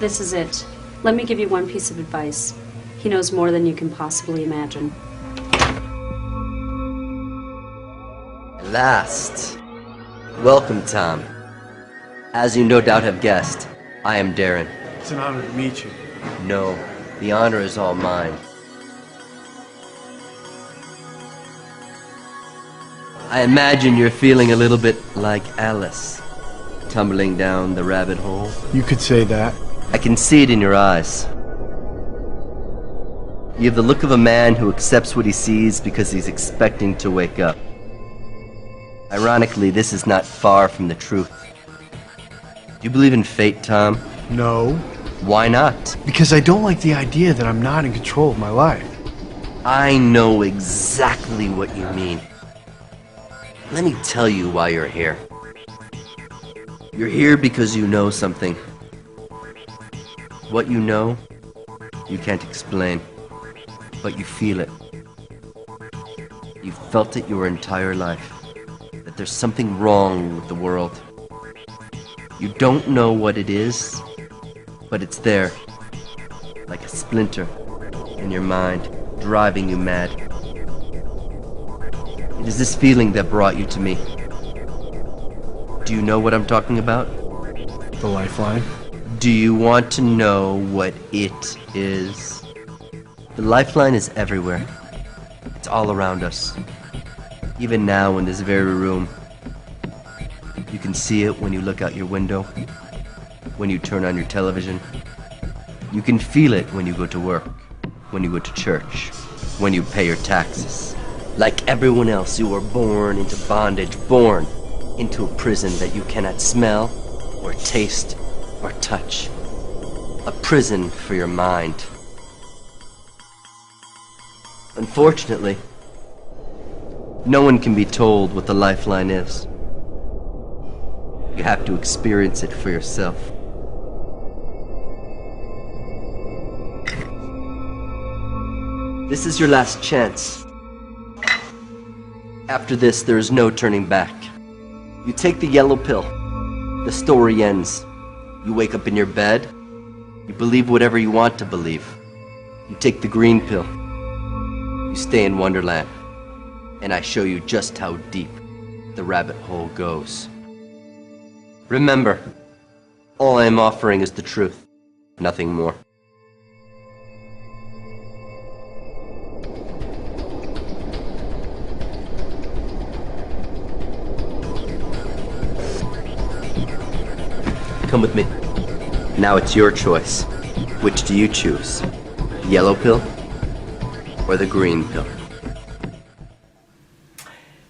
This is it. Let me give you one piece of advice. He knows more than you can possibly imagine. Last. Welcome, Tom. As you no doubt have guessed, I am Darren. It's an honor to meet you. No, the honor is all mine. I imagine you're feeling a little bit like Alice, tumbling down the rabbit hole. You could say that. I can see it in your eyes. You have the look of a man who accepts what he sees because he's expecting to wake up. Ironically, this is not far from the truth. Do you believe in fate, Tom? No. Why not? Because I don't like the idea that I'm not in control of my life. I know exactly what you mean. Let me tell you why you're here. You're here because you know something. What you know, you can't explain, but you feel it. You've felt it your entire life, that there's something wrong with the world. You don't know what it is, but it's there, like a splinter in your mind, driving you mad. It is this feeling that brought you to me. Do you know what I'm talking about? The lifeline? Do you want to know what it is? The lifeline is everywhere. It's all around us. Even now in this very room. You can see it when you look out your window, when you turn on your television. You can feel it when you go to work, when you go to church, when you pay your taxes. Like everyone else, you were born into bondage, born into a prison that you cannot smell, or taste, or touch. A prison for your mind. Unfortunately, no one can be told what the lifeline is. You have to experience it for yourself. This is your last chance. After this, there is no turning back. You take the yellow pill. The story ends. You wake up in your bed. You believe whatever you want to believe. You take the green pill. You stay in Wonderland. And I show you just how deep the rabbit hole goes. Remember, all I am offering is the truth, nothing more. Come with me. Now it's your choice. Which do you choose? The yellow pill or the green pill?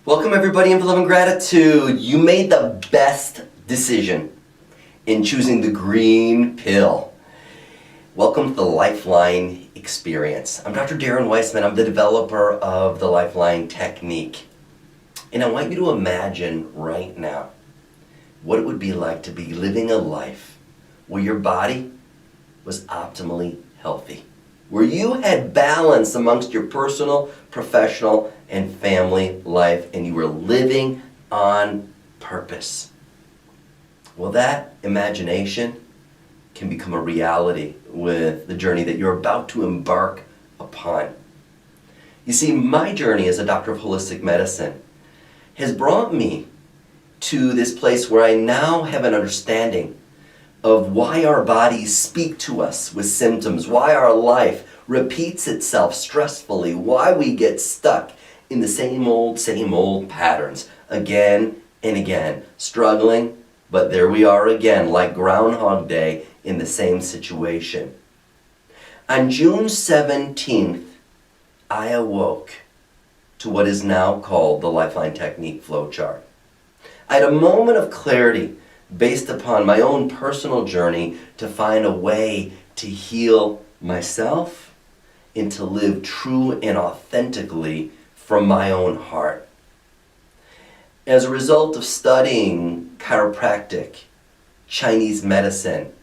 Welcome everybody in Love and Gratitude. You made the best decision in choosing the green pill. Welcome to the LifeLine experience. I'm Dr. Darren Weissman. I'm the developer of the LifeLine Technique. And I want you to imagine right now what it would be like to be living a life where your body was optimally healthy, where you had balance amongst your personal, professional, and family life, and you were living on purpose. Well, that imagination can become a reality with the journey that you're about to embark upon. You see, my journey as a doctor of holistic medicine has brought me to this place where I now have an understanding of why our bodies speak to us with symptoms, why our life repeats itself stressfully, why we get stuck in the same old patterns again and again, struggling, but there we are again, like Groundhog Day in the same situation. On June 17th, I awoke to what is now called the LifeLine Technique flowchart. I had a moment of clarity based upon my own personal journey to find a way to heal myself and to live true and authentically from my own heart. As a result of studying chiropractic, Chinese medicine,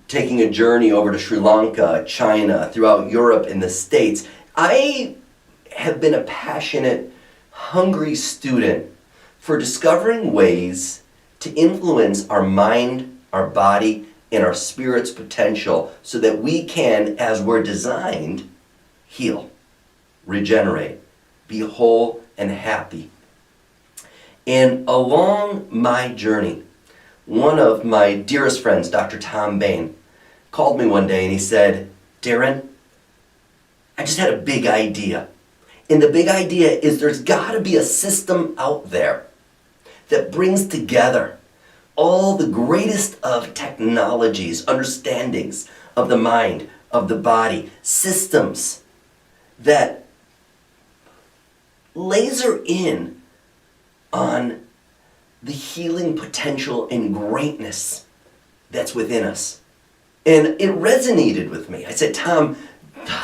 taking a journey over to Sri Lanka, China, throughout Europe and the States, I have been a passionate, hungry student for discovering ways to influence our mind, our body, in our spirit's potential so that we can, as we're designed, heal, regenerate, be whole and happy. And along my journey, one of my dearest friends, Dr. Tom Bain, called me one day and he said, "Darren, I just had a big idea. And the big idea is there's got to be a system out there that brings together all the greatest of technologies, understandings of the mind, of the body, systems that laser in on the healing potential and greatness that's within us." And it resonated with me. I said, "Tom,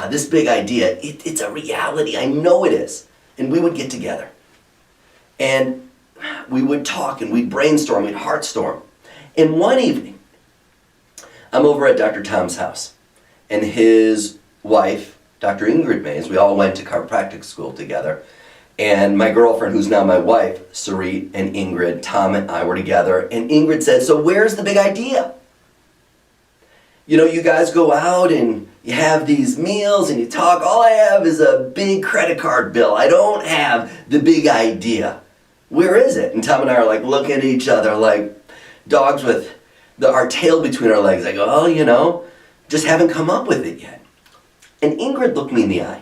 this big idea, it's a reality. I know it is." And we would get together. And we would talk and we'd brainstorm, we'd heartstorm. And one evening, I'm over at Dr. Tom's house. And his wife, Dr. Ingrid Mays, we all went to chiropractic school together. And my girlfriend, who's now my wife, Sarit and Ingrid, Tom and I were together. And Ingrid said, "So where's the big idea? You know, you guys go out and you have these meals and you talk. All I have is a big credit card bill. I don't have the big idea. Where is it?" And Tom and I are like looking at each other like dogs with our tail between our legs. I go, "Oh, you know, just haven't come up with it yet." And Ingrid looked me in the eye.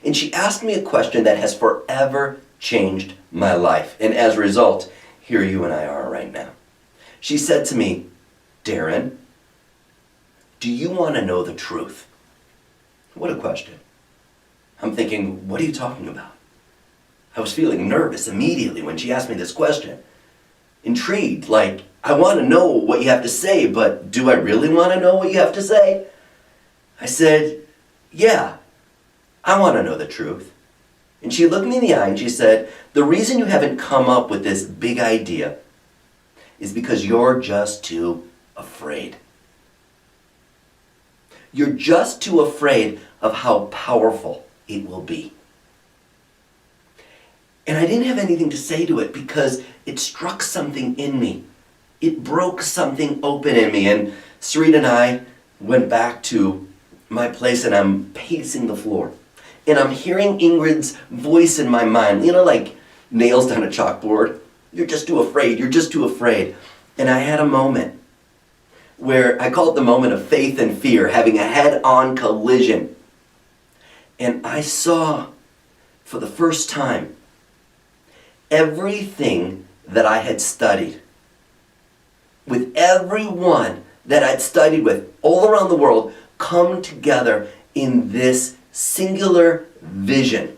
And she asked me a question that has forever changed my life. And as a result, here you and I are right now. She said to me, "Darren, do you want to know the truth?" What a question. I'm thinking, what are you talking about? I was feeling nervous immediately when she asked me this question. Intrigued, like, I want to know what you have to say, but do I really want to know what you have to say? I said, "Yeah, I want to know the truth." And she looked me in the eye and she said, "The reason you haven't come up with this big idea is because you're just too afraid. You're just too afraid of how powerful it will be." And I didn't have anything to say to it because it struck something in me. It broke something open in me. And Sarit and I went back to my place and I'm pacing the floor. And I'm hearing Ingrid's voice in my mind, you know, like nails down a chalkboard. "You're just too afraid. You're just too afraid." And I had a moment where I call it the moment of faith and fear, having a head-on collision. And I saw for the first time everything that I had studied, with everyone that I'd studied with all around the world, come together in this singular vision.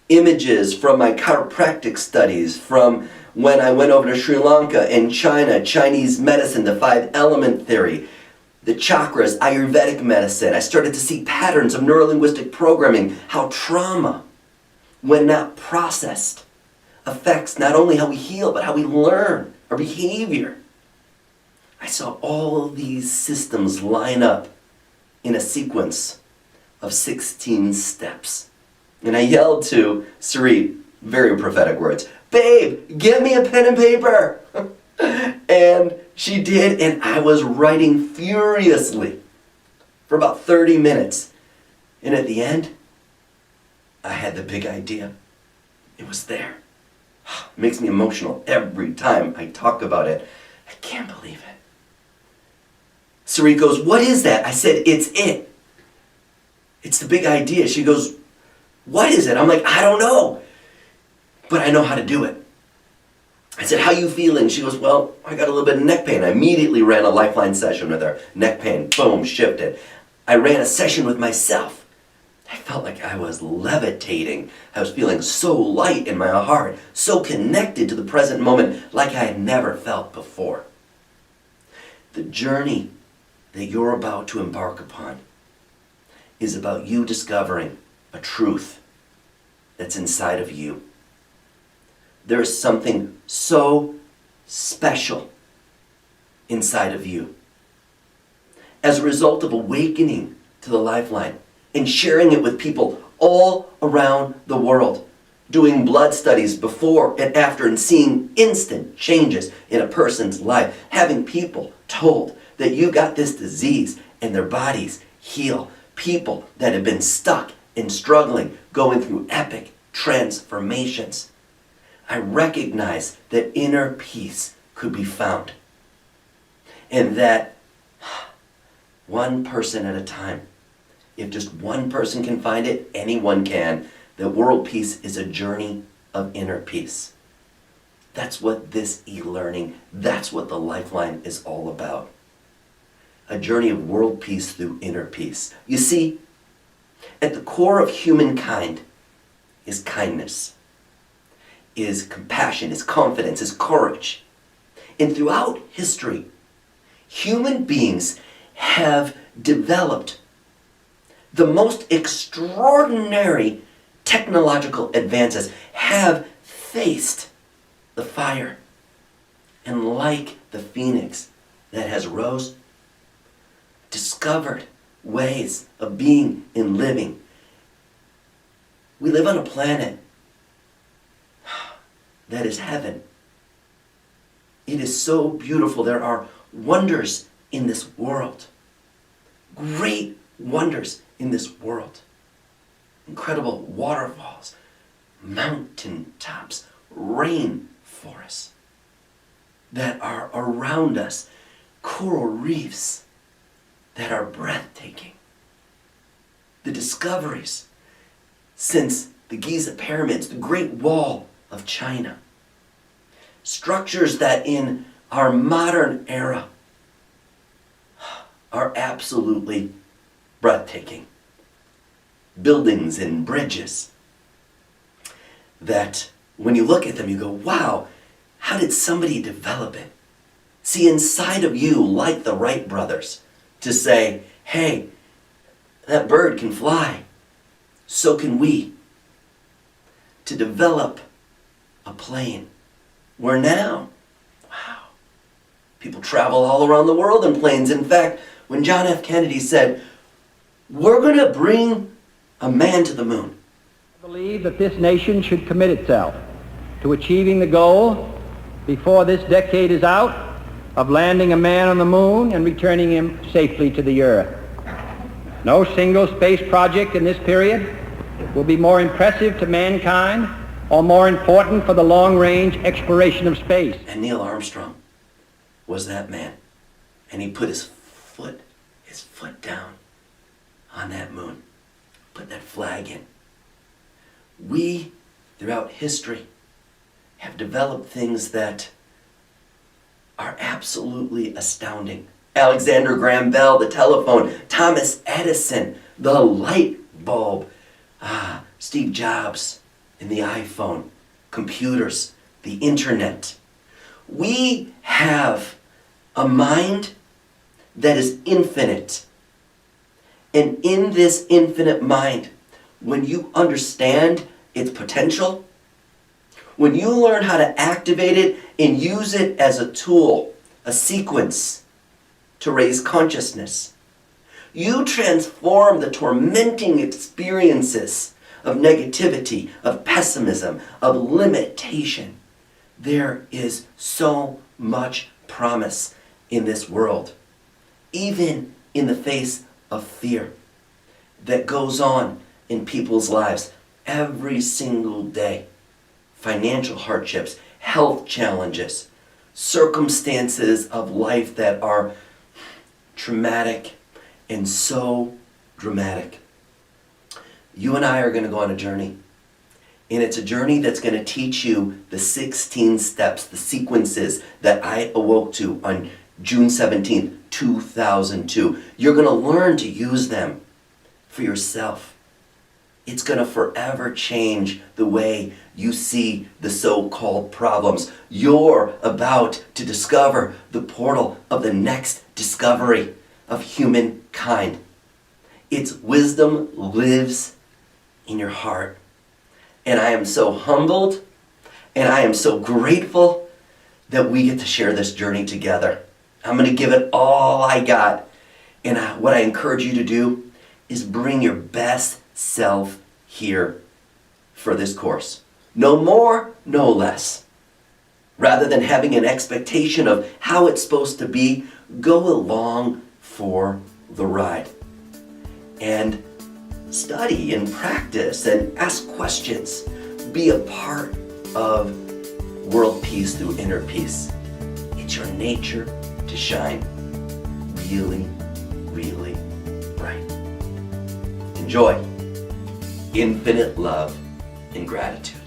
Images from my chiropractic studies, from when I went over to Sri Lanka and China, Chinese medicine, the 5-element theory, the chakras, Ayurvedic medicine. I started to see patterns of neurolinguistic programming, how trauma, when not processed, affects not only how we heal, but how we learn our behavior. I saw all these systems line up in a sequence of 16 steps. And I yelled to Sarit, very prophetic words, "Babe, give me a pen and paper." And she did, and I was writing furiously for about 30 minutes. And at the end, I had the big idea. It was there. It makes me emotional every time I talk about it. I can't believe it. Sarit goes, "What is that?" I said, "It's it. It's the big idea." She goes, "What is it?" I'm like, "I don't know, but I know how to do it." I said, "How you feeling?" She goes, "Well, I got a little bit of neck pain." I immediately ran a LifeLine session with her. Neck pain, boom, shifted. I ran a session with myself. I felt like I was levitating. I was feeling so light in my heart, so connected to the present moment like I had never felt before. The journey that you're about to embark upon is about you discovering a truth that's inside of you. There is something so special inside of you. As a result of awakening to the Lifeline and sharing it with people all around the world, doing blood studies before and after and seeing instant changes in a person's life, having people told that you got this disease and their bodies heal, people that have been stuck and struggling, going through epic transformations. I recognize that inner peace could be found, and that one person at a time, if just one person can find it, anyone can. That world peace is a journey of inner peace. That's what this e-learning, that's what the Lifeline is all about. A journey of world peace through inner peace. You see, at the core of humankind is kindness, is compassion, is confidence, is courage. And throughout history, human beings have developed the most extraordinary technological advances, have faced the fire, and like the phoenix that has rose, discovered ways of being and living. We live on a planet that is heaven. It is so beautiful. There are wonders in this world. Great wonders in this world. Incredible waterfalls, mountain tops, rainforests that are around us, coral reefs that are breathtaking. The discoveries since the Giza pyramids, the Great Wall of China, structures that in our modern era are absolutely breathtaking. Buildings and bridges that when you look at them you go, wow, how did somebody develop it? See inside of you, like the Wright brothers, to say, hey, that bird can fly, so can we. To develop a plane where now, wow, people travel all around the world in planes. In fact, when John F. Kennedy said, we're going to bring a man to the moon. I believe that this nation should commit itself to achieving the goal before this decade is out of landing a man on the moon and returning him safely to the earth. No single space project in this period will be more impressive to mankind or more important for the long-range exploration of space. And Neil Armstrong was that man. And he put his foot down on that moon. Put that flag in. We, throughout history, have developed things that are absolutely astounding. Alexander Graham Bell, the telephone, Thomas Edison, the light bulb, Steve Jobs and the iPhone, computers, the internet. We have a mind that is infinite. And in this infinite mind, when you understand its potential, when you learn how to activate it and use it as a tool, a sequence to raise consciousness, you transform the tormenting experiences of negativity, of pessimism, of limitation. There is so much promise in this world, even in the face of fear that goes on in people's lives every single day. Financial hardships, health challenges, circumstances of life that are traumatic and so dramatic. You and I are going to go on a journey. And it's a journey that's going to teach you the 16 steps, the sequences that I awoke to on June 17th, 2002. You're going to learn to use them for yourself. It's going to forever change the way you see the so-called problems. You're about to discover the portal of the next discovery of humankind. Its wisdom lives in your heart. And I am so humbled and I am so grateful that we get to share this journey together. I'm going to give it all I got. And what I encourage you to do is bring your best self here for this course. No more, no less. Rather than having an expectation of how it's supposed to be, go along for the ride. And study and practice and ask questions. Be a part of world peace through inner peace. It's your nature to shine really, really bright. Enjoy. Infinite love and gratitude.